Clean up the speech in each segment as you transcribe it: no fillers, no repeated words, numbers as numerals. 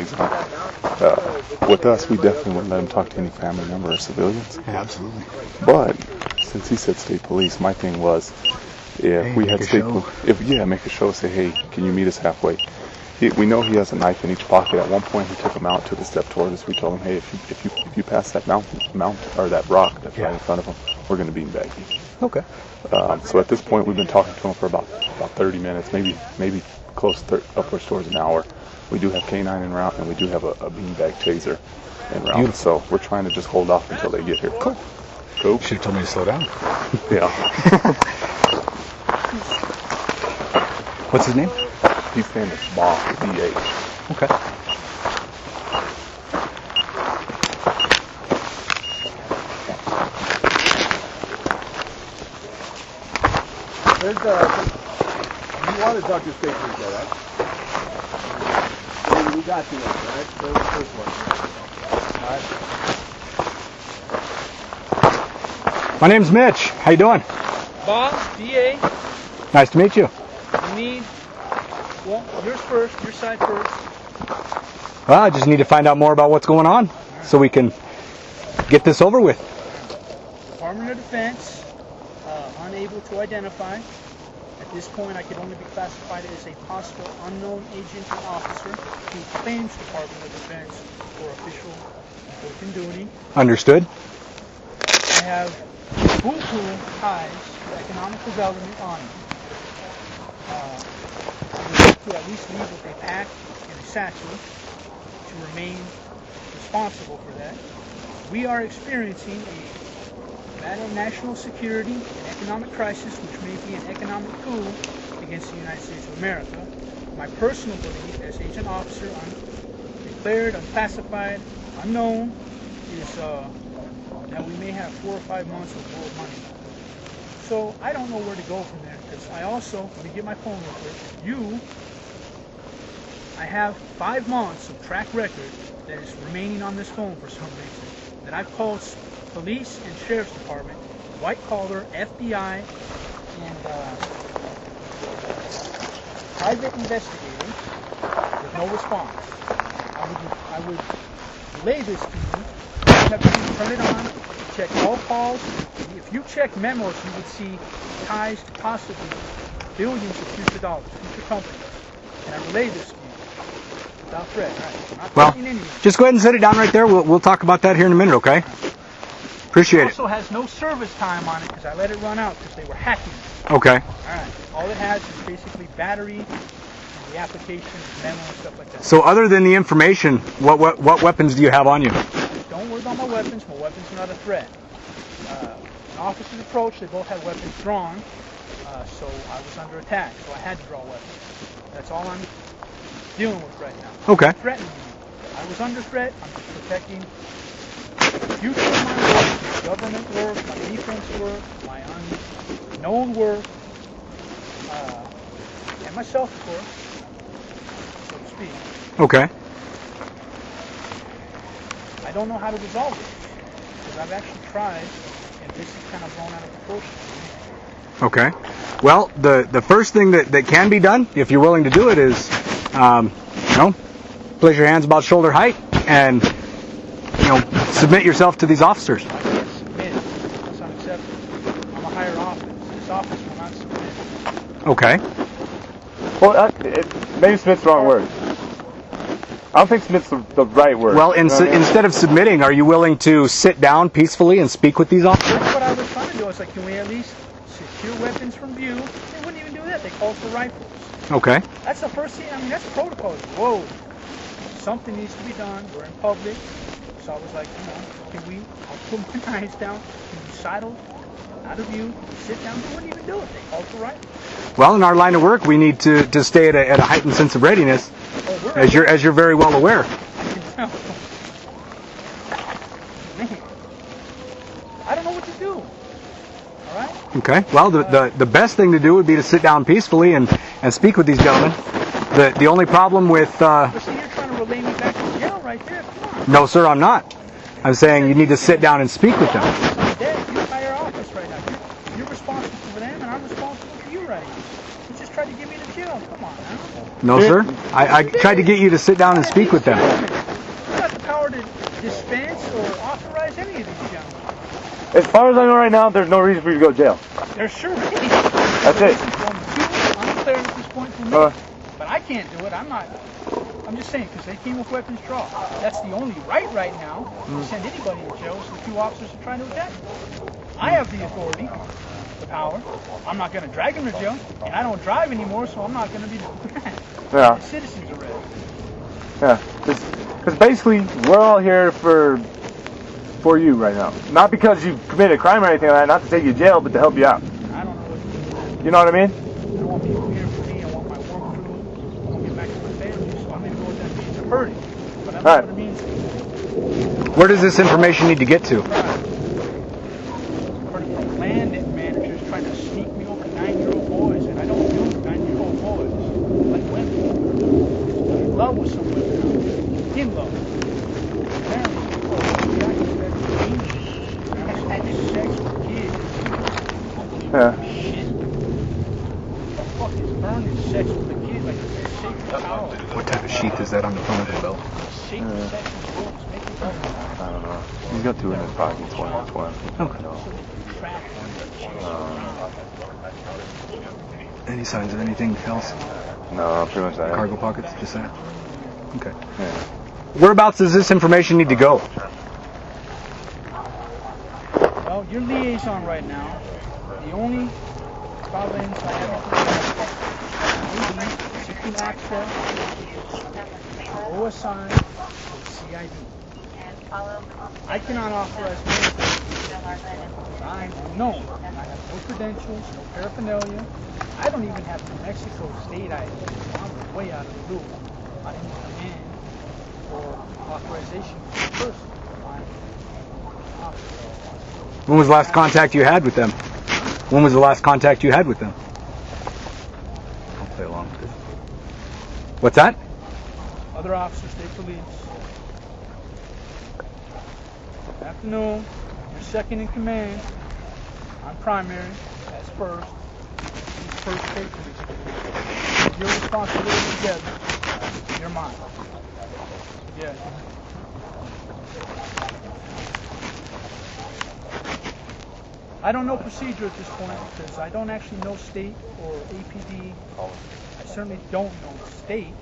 ways on. With us, we definitely wouldn't let him talk to any family member or civilians. Absolutely. But since he said state police, my thing was, if we had state police, make a show, say, hey, can you meet us halfway? We know he has a knife in each pocket. At one point, he took him out, took a step toward us. We told him, hey, if you pass that mount or that rock that's right in front of him, we're going to beanbag you. Okay. So at this point, we've been talking to him for about 30 minutes, maybe close upwards towards an hour. We do have K9 en route, and we do have a beanbag taser en route. Beautiful. So we're trying to just hold off until they get here. Cool. Should have told me to slow down. Yeah. What's his name? His name is Bob, B.H. Okay. There's you want to talk to state police, all right? We got you, all right? There's the first one. All right. My name's Mitch. How you doing? Bob, DA. Nice to meet you. You need, well, yours first, your side first. Well, I just need to find out more about what's going on so we can get this over with. Department of Defense, unable to identify. At this point, I could only be classified as a possible unknown agent or officer who claims Department of Defense for official working duty. Understood. I have full ties to economic development on me. I would like to at least leave with a pack and a satchel to remain responsible for that. We are experiencing a matter of national security and economic crisis, which may be an economic coup against the United States of America. My personal belief as agent officer, declared, unclassified, unknown, is that we may have 4 or 5 months of world money. So I don't know where to go from there, because I also, let me get my phone real quick, I have 5 months of track record that is remaining on this phone for some reason, that I've called police and sheriff's department, white collar, FBI, and private investigators with no response. I would relay this to you. You have to turn it on, check all calls. If you check memos, you would see ties to possibly billions of future dollars, future companies. And I relay this to you without threat. Well, just go ahead and set it down right there. We'll talk about that here in a minute, okay? Appreciate it. It also has no service time on it because I let it run out because they were hacking it. Okay. All right. All it has is basically battery and the application, memo, and stuff like that. So other than the information, what weapons do you have on you? Don't worry about my weapons. My weapons are not a threat. An officer's approach, they both had weapons drawn, so I was under attack, so I had to draw weapons. That's all I'm dealing with right now. Okay. I'm threatening you. I was under threat. I'm just protecting the future of my work, my government work, my defense work, my unknown work, and myself, of course, so to speak. Okay. I don't know how to resolve this because I've actually tried, and this is kind of blown out of proportion. Okay. Well, the first thing that can be done, if you're willing to do it, is, place your hands about shoulder height and, submit yourself to these officers. I can't submit. That's unacceptable. I'm a higher office. This office will not submit. Okay. Well, maybe submit's the wrong word. I don't think submit's the right word. Well, instead of submitting, are you willing to sit down peacefully and speak with these officers? That's what I was trying to do. I was like, can we at least secure weapons from view? They wouldn't even do that. They called for rifles. Okay. That's the first thing. I mean, that's protocol. Whoa. Something needs to be done. We're in public. So I was like, can we, I'll put my knives down. Can we sidle out of view, sit down? They wouldn't even do it. They called for rifles. Well, in our line of work, we need to stay at a heightened sense of readiness, as you're very well aware. I can tell. Man, I don't know what to do. All right? Okay. Well, the best thing to do would be to sit down peacefully and speak with these gentlemen. The only problem with... But see, you're trying to relay me back to jail right there. Come on. No, sir, I'm not. I'm saying you need to sit down and speak with them. I'm dead. You're by your office right now. You're responsible for them, and I'm responsible for you right now. You just tried to get me to jail jail. Come on now. No, sir. I tried to get you to sit down and speak with them. You got the power to dispense or authorize any of these gentlemen. As far as I know right now, there's no reason for you to go to jail. There sure is. That's it. Unclear at this point for me. But I can't do it. I'm just saying, because they came with weapons drawn. That's the only right now to send anybody to jail so the two officers are trying to attack me. I have the authority, the power. I'm not going to drag them to jail, and I don't drive anymore, so I'm not going to be doing that. Yeah. The citizens arrest. Yeah. Because basically, we're all here for you right now. Not because you've committed a crime or anything like that, not to take you to jail, but to help you out. I don't know what to do. You know what I mean? I want people here for me. I want my work crew. I want to get back to my family, so I'm going to go with that means of hurting. But I don't know what it means. Where does this information need to get to? From land managers trying to sneak me over 9-year-old boys, and I don't do 9-year-old boys. Like women. I'm in love with some women now. In love. Apparently, people are sex with kids. Yeah. Shit. The fuck is burning sex with a kid like it's a sacred power? What type of sheath is that on the front of the belt? Sacred sex with wolves. Make it burn. I don't know. He's got two in his pocket, 21. Okay. Any signs of anything else? No, pretty much that. Cargo pockets, just that? Okay. Yeah. Whereabouts does this information need to go? Well, your liaison right now, the only province I have seeking access, go assigned to the CID. I cannot authorize anything. I'm known. I have no credentials, no paraphernalia. I don't even have New Mexico state ID. I'm way out of the loop. I didn't come in for authorization for the person. I'm officer. When was the last contact you had with them? When was the last contact you had with them? I'll play along with this. What's that? Other officers, state police. Afternoon, you're second in command. I'm primary. That's first. He's first take. Your responsibility together. You're mine. Yeah. I don't know procedure at this point because I don't actually know state or APD. I certainly don't know state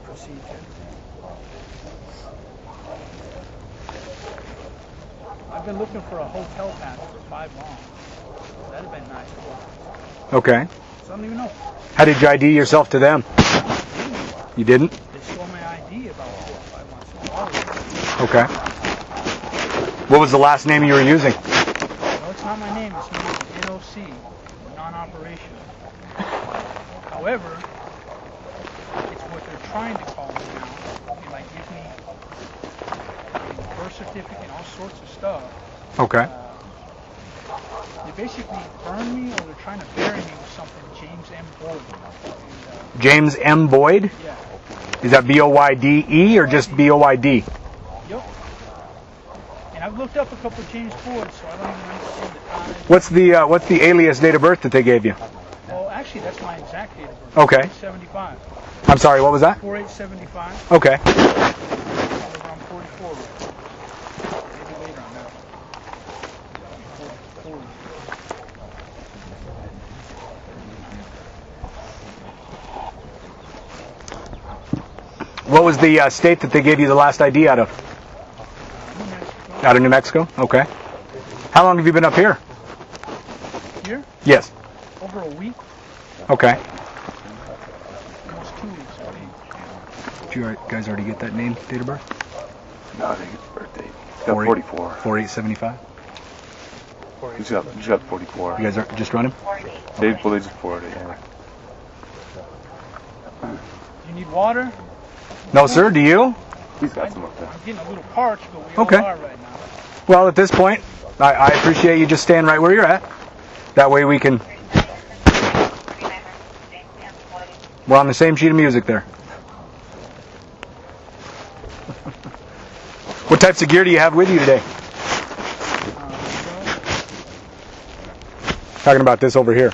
procedure. I've been looking for a hotel pass for 5 months. That'd have been nice. Okay. So I don't even know. How did you ID yourself to them? You didn't? They stole my ID about 4 or 5 months ago. Okay. What was the last name you were using? No, it's not my name. It's my NOC, non-operational. However, it's what they're trying to call me now. They like give me a birth certificate and all sorts of stuff. Okay. They basically burn me, or they're trying to bury me with something. James M. Boyd. And, James M. Boyd? yeah. Is that B-O-Y-D-E or just B-O-Y-D? Yep. And I've looked up a couple of James Boyd, so I don't even understand the time. What's the alias date of birth that they gave you? Well, actually, that's my exact date of birth. Okay. 75. I'm sorry, what was that? 4875. Okay. I was around 44. Maybe later on that. 40. What was the state that they gave you the last ID out of? New Mexico. Out of New Mexico? Okay. How long have you been up here? Here? Yes. Over a week. Okay. Almost 2 weeks, I think. Did you guys already get that name, date of birth? No, I think it's birthday. He's got 44. 4875? He's got 44. You guys are just running? They just 40, yeah. You need water? No, sir. Do you? He's got some up there. I'm getting a little parched, but we Okay. all are right now. Well, at this point, I appreciate you just staying right where you're at. That way we can... We're on the same sheet of music there. What types of gear do you have with you today? Talking about this over here.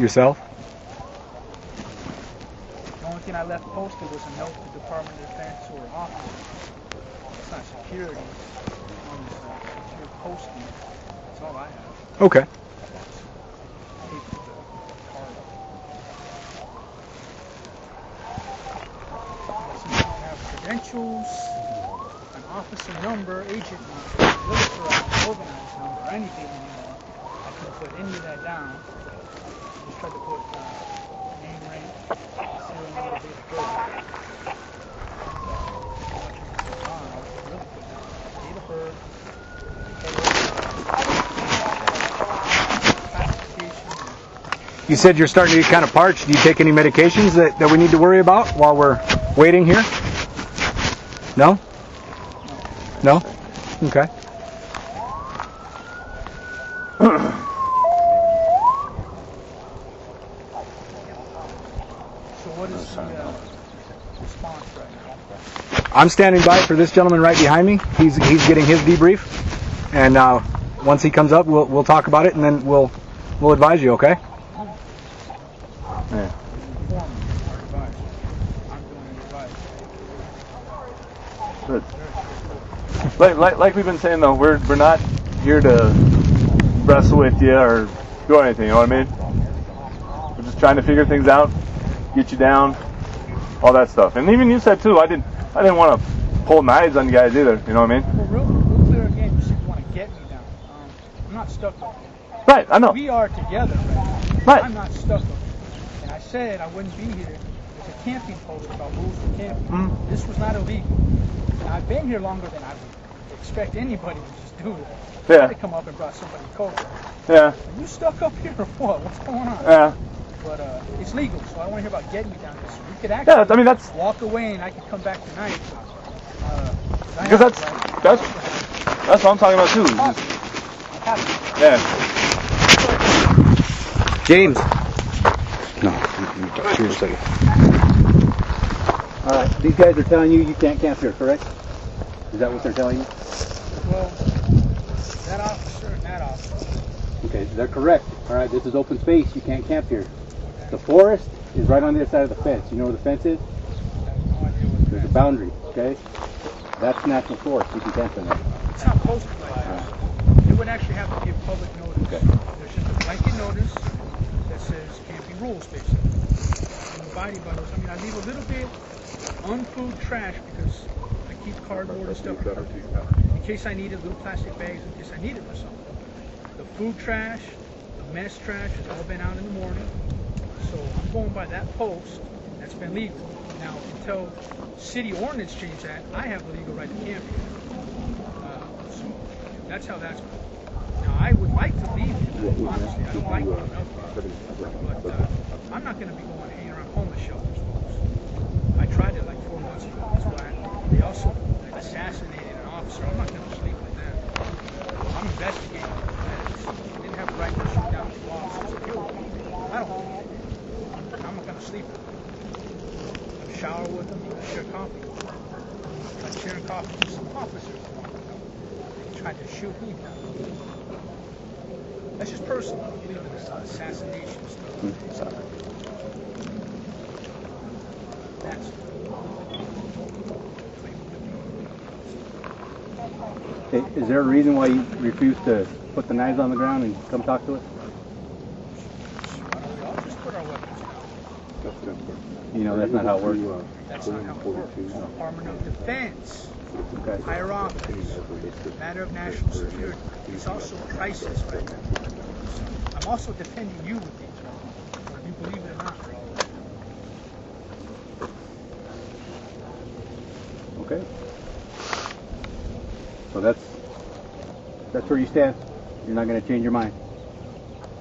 yourself? The only thing I left posted was a note to the Department of Defense or office. It's not security. It's secure posting. That's all I have. Okay. Credentials, an officer number, agent number, military organized number, anything anymore. I couldn't put any of that down. Just tried to put name, rank, serial number, date of birth. Date of birth, classification. You said you're starting to get kind of parched. Do you take any medications that we need to worry about while we're waiting here? No? No? Okay. So what is the response right now? I'm standing by for this gentleman right behind me. He's getting his debrief, and once he comes up, we'll talk about it, and then we'll advise you. Okay? Yeah. But like we've been saying though, we're not here to wrestle with you or do anything. You know what I mean? We're just trying to figure things out, get you down, all that stuff. And even you said too, I didn't want to pull knives on you guys either. You know what I mean? Well, real clear again. You said you want to get me down. I'm not stuck up here. Right, I know. We are together. Right. I'm not stuck up here. And I said I wouldn't be here. There's a camping post about rules for camping. Mm-hmm. This was not illegal. And I've been here longer than I would expect anybody to just do it. Yeah. They come up and brought somebody cold. Yeah. Are you stuck up here or what? What's going on? Yeah. But it's legal, so I don't want to hear about getting me down this. We could actually Yeah, I mean that's walk away and I could come back tonight. because that's what I'm talking about too. Just, yeah. James. No. These guys are telling you can't camp here, correct? Is that what they're telling you? Well, that officer and that officer. Okay, they're correct. All right, this is open space. You can't camp here. The forest is right on the other side of the fence. You know where the fence is? There's a boundary, okay? That's national forest. You can camp in there. It's not posted like that. They would actually have to give public notice. Okay. There's just a blanket notice that says camping rules, basically. I'm abiding by those. I mean, I leave a little bit unfood trash because I keep cardboard and stuff in case I need it, little plastic bags in case I need it for something. The food trash, the mess trash has all been out in the morning. So I'm going by that post. That's been legal. Now, until city ordinance change that, I have the legal right to camp here. So that's how that's going. Now, I would like to leave here, honestly. I don't like it enough here. But I'm not going to be going hanging around homeless shelters, folks. I tried it like 4 months ago. That's why they also assassinated an officer. I'm not going to sleep like that. I'm investigating that. They didn't have a right to shoot down 2 officers and kill them. I don't believe it. I'm not going to sleep with them. I shower with them. I share coffee with them. I'm sharing coffee with some officers. They tried to shoot me down. That's just personal. I don't believe in this assassination stuff. That's Okay, is there a reason why you refuse to put the knives on the ground and come talk to us? I'll just put our weapons down. You know, that's not how it works. That's not how it works. Department of Defense, Okay. higher office, matter of national security. It's also a crisis right now. I'm also defending you with these, whether you believe it or not. Okay. So that's where you stand. You're not going to change your mind.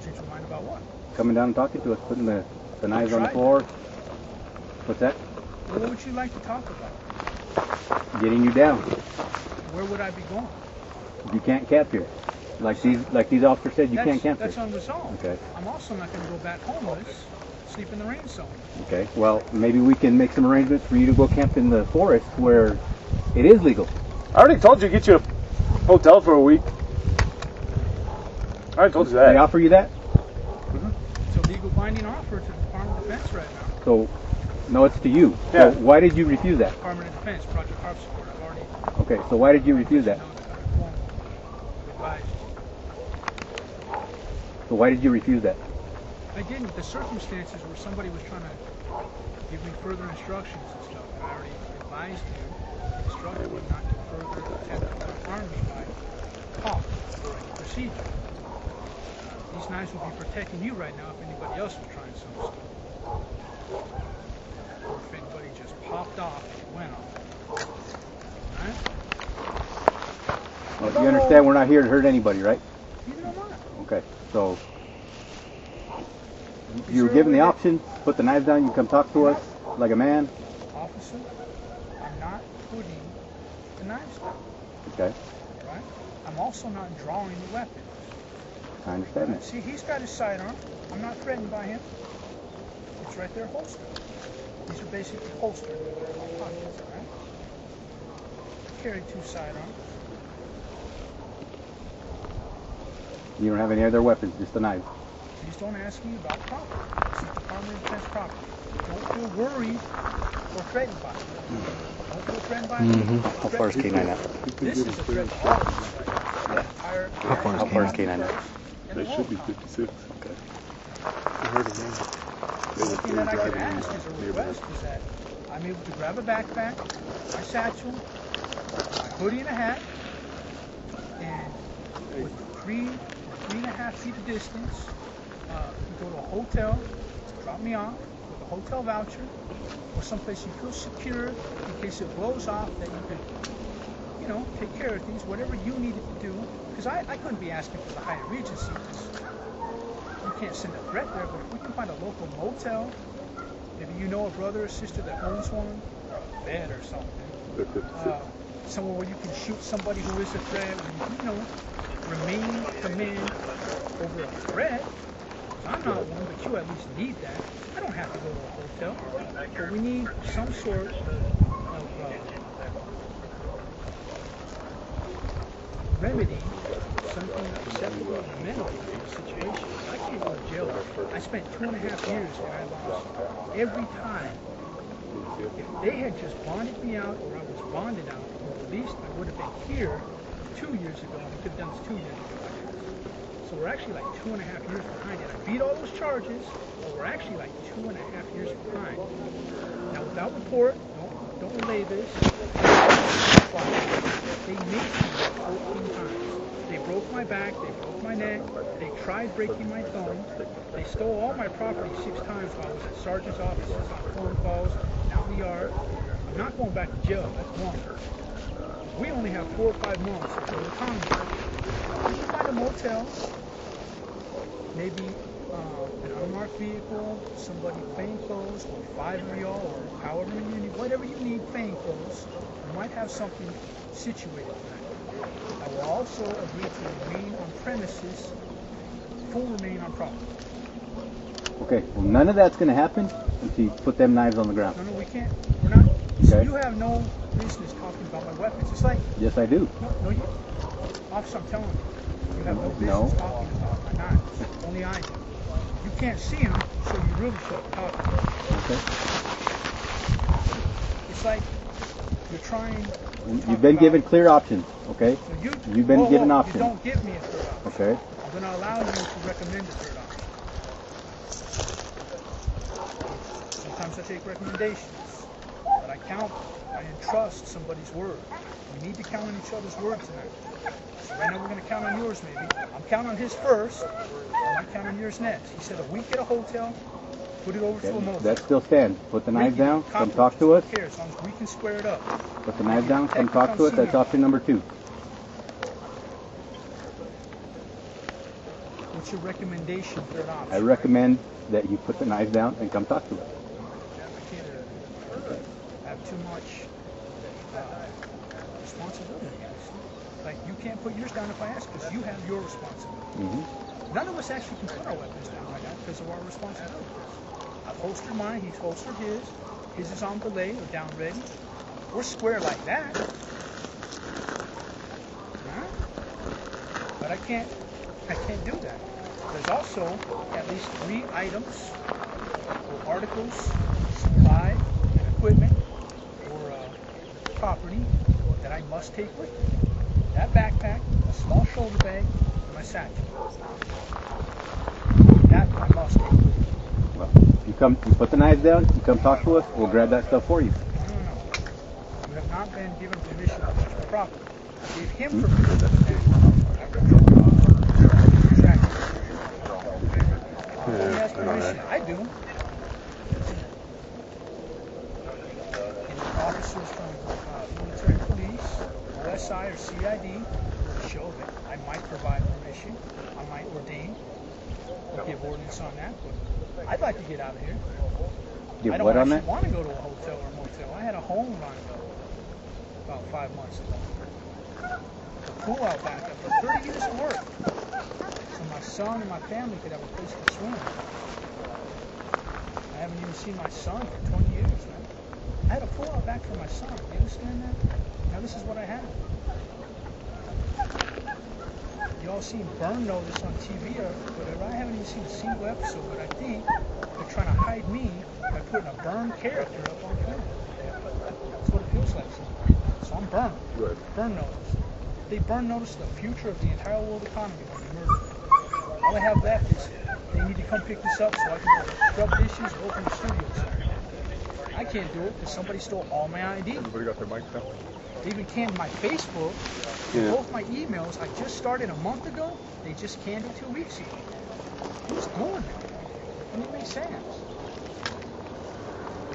Change your mind about what? Coming down and talking to us, putting the knives on the floor. What's that? Well, what would you like to talk about? Getting you down. Where would I be going? You can't camp here. Like these officers said, you can't camp That's here. unresolved. Okay. I'm also not going to go back homeless, sleep in the rain zone. Okay. Well, maybe we can make some arrangements for you to go camp in the forest where it is legal. I already told you to get you a hotel for a week. I already told you that. They offer you that? It's a legal bind. binding offer to the Department of Defense right now. So, no, it's to you. Yeah. So why did you refuse that? Department of Defense, Project Harp Support. I've already Okay, so why did you refuse that? advised. So why did you refuse that? I didn't. The circumstances where somebody was trying to give me further instructions and stuff, and I already advised you, instructed you not to further attempt to harm me by talk or any procedure. These knives would be protecting you right now if anybody else was trying some stuff. Or if anybody just popped off and it went off. Alright? Well, you understand we're not here to hurt anybody, right? Neither am I. Okay, so you were given the option, put the knives down, you come talk to us like a man. Officer, I'm not putting the knives down. Okay, Right? I'm also not drawing the weapon. I understand that. See, he's got his sidearm. I'm not threatened by him. It's right there holstered. These are basically holstered in my pockets, right? I carry 2 sidearms. You don't have any other weapons, just the knives. Please don't ask me about property. This is Department of Defense property. Don't feel worried or threatened by it. Don't feel threatened by it. How far is K9 at? This is a threat to all of us right now. How far is K9 at? They should be 56. Okay. I heard him. The only thing that I could ask as a request is that I'm able to grab a backpack, my satchel, my hoodie and a hat, and with 3.5 feet of distance, go to a hotel, drop me off with a hotel voucher, or someplace you feel secure in case it blows off that you could, take care of things, whatever you needed to do. Because I couldn't be asking for the Hyatt Regency. You can't send a threat there, but if we can find a local motel, maybe you know a brother or sister that owns one, or a bed or something, somewhere where you can shoot somebody who is a threat, where you remain command over a threat. I'm not one, but you at least need that. I don't have to go to a hotel, but we need some sort of remedy, something acceptable and amenable to the situation. I can't go to jail. I spent 2.5 years and I lost every time. If they had just bonded me out, or I was bonded out or released, I would have been here 2 years ago, and we could have done this 2 years ago. So we're actually like 2.5 years behind. And I beat all those charges, but we're actually like 2.5 years behind. Now, without report, don't relay this. They made me 14 times. They broke my back, they broke my neck, they tried breaking my thumb, they stole all my property 6 times while I was at sergeant's offices, on phone calls, out in the yard. I'm not going back to jail, that's one. We only have 4 or 5 months until the Congress. We can find a motel, maybe an unmarked vehicle, somebody plain clothes, or 5 of y'all, or however many you need, whatever you need, plain clothes. You might have something situated tonight. I will also agree to remain on premises, full remain on property. Okay, well none of that's going to happen until you put them knives on the ground. No, we can't. We're not. So Okay. you have no business talking about my weapons. It's like, Yes, I do. no, you, officer, I'm telling you, you have no business No. talking about my knives. Only I do. You can't see them, so you really shouldn't talk about them. Okay. It's like you're trying. You've been given clear options, okay? So You've been given You options. don't give me a third option. Okay. I'm going to allow you to recommend a third option. Sometimes I take recommendations, but I count, I entrust somebody's word. We need to count on each other's word tonight. So right now we're going to count on yours maybe. I'm counting on his first, I might count on yours next. He said a week at a hotel, put it over to a motel. That still stands. Put the knives down, come Cockroaches, talk to us. Who cares, as long as we can square it up. Put the knives down, come talk to us. That's option number 2. What's your recommendation, third option? I recommend that you put the knives down and come talk to us. I can't have too much responsibility. Like, you can't put yours down if I ask, because you have your responsibility. None of us actually can put our weapons down right now because of our responsibilities. I've holstered mine, he's holstered his. His is on belay or down ready. We're square like that. Right? But I can't do that. There's also at least 3 items or articles, supply, equipment, or property that I must take with me. That backpack, a small shoulder bag, and my satchel. That I must take with me. Well, you put the knives down, you come talk to us, we'll grab that stuff for you. No. You have not been given permission to touch my property. I gave him permission. He has permission. I do. And officers from military police, OSI, or CID will show that I might provide permission. I might ordain or give ordinance on that. But I'd like to get out of here. Give I don't what on actually that? want to go to a hotel or a motel. I had a home lined up about 5 months ago. A pool out back after 30 years of work. So my son and my family could have a place to swim. I haven't even seen my son for 20 years, man. I had a pool out back for my son. You understand that? Now this is what I have. You all seen Burn Notice on TV or whatever. I haven't even seen a single episode, but I think they're trying to hide me by putting a Burn character up on film. That's what it feels like sometimes. So I'm Burn. Right. Burn Notice. They Burn Notice the future of the entire world economy when they murder me. All I have left is they need to come pick this up so I can go scrub dishes or open the studios. I can't do it because somebody stole all my ID. Everybody got their mics down? They even canned my Facebook, both my emails. I just started a month ago. They just canned it 2 weeks ago. Who's doing that? Doesn't it make sense?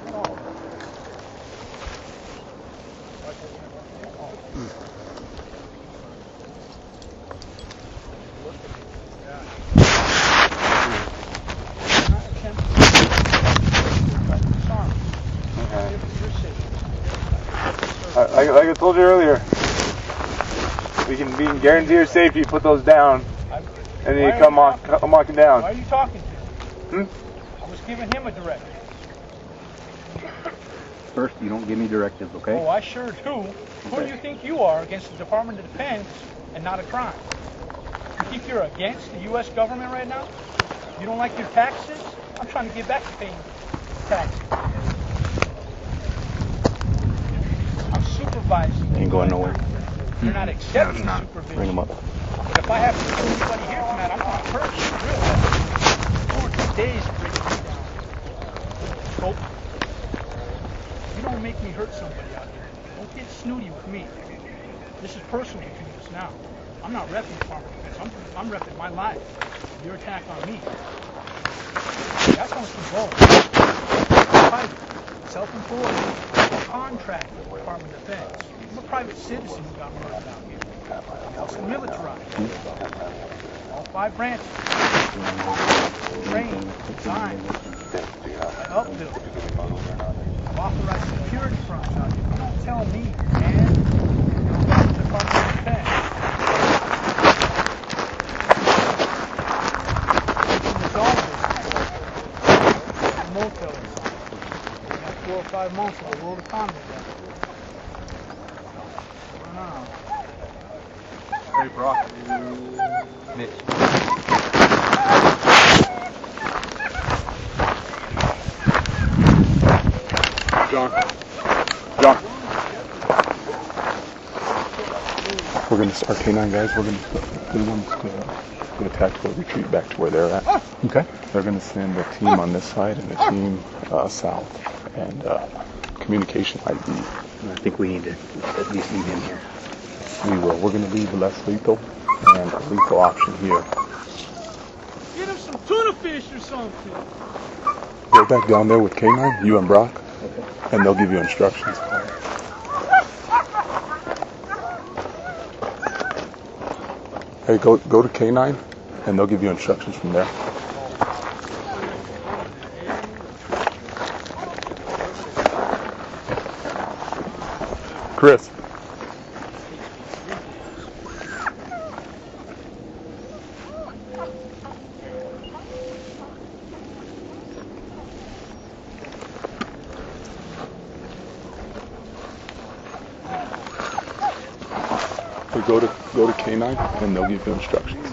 At all. Like I told you earlier, we can guarantee your safety. You put those down, and then you come walking down. Why are you talking to him? Hmm? I was giving him a directive. First, you don't give me directives, okay? Oh, I sure do. Who do you think you are against the Department of Defense and not a crime? You think you're against the U.S. government right now? You don't like your taxes? I'm trying to get back to paying taxes. I'm supervising. Ain't going nowhere. You're not accepting supervision. Bring them up. But if I have to put anybody here tonight, I'm going to hurt you real bad. 2 or 3 days to bring me down. Hope. You don't make me hurt somebody out here. Don't get snooty with me. This is personal between us now. I'm not repping the Department of Defense. I'm repping my life. Your attack on me. That comes from both. Private, self-employed, contract with the Department of Defense. I'm a private citizen who got murdered out here. I'm also militarized. All 5 branches. Trained, designed, upbuilt. I've authorized security firms out here. You don't tell me, man. The Department of Defense. Resolve this. Motels. We got 4 or 5 months of the world economy left. Hey, Brock. Mitch. John. We're going to start K9 guys. We're going to do a tactical retreat back to where they're at. Okay. They're going to send a team on this side and a team south. And communication ID. I think we need to at least leave him here. We will. We're going to leave less lethal and a lethal option here. Get him some tuna fish or something. Go back down there with K9, you and Brock, and they'll give you instructions. Hey, go to K9, and they'll give you instructions from there. Chris. Go to K9 and they'll give you instructions.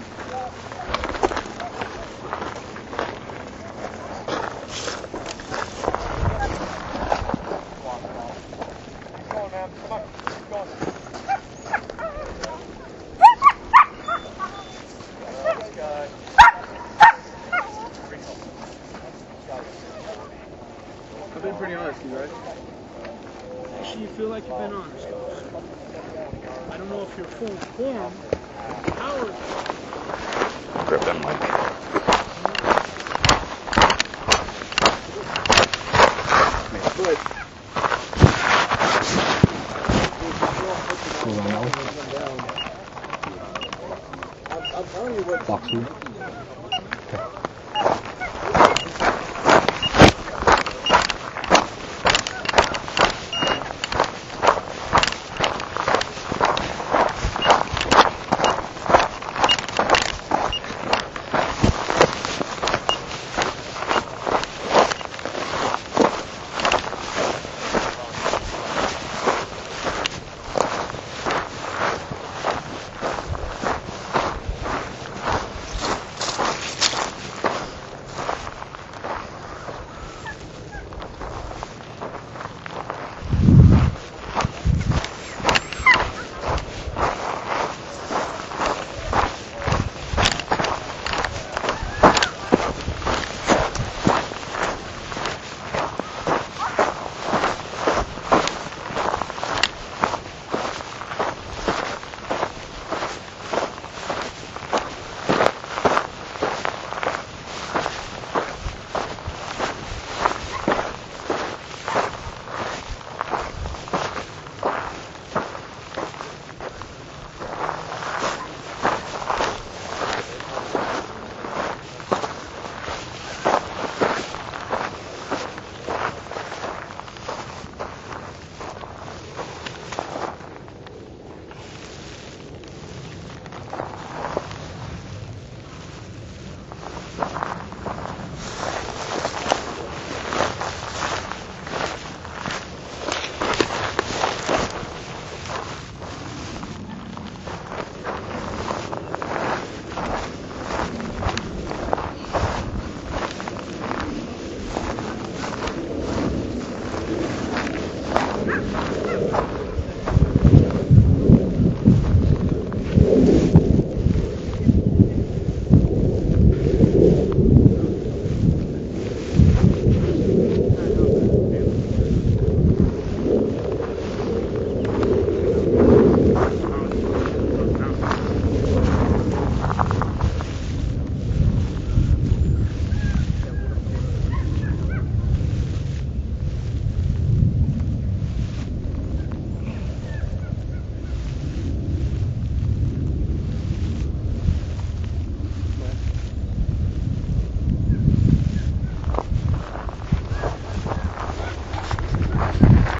I've been pretty honest with you, right? Actually, you feel like you've been honest. I don't know if you're full informed. Howard. Grab that mic. Box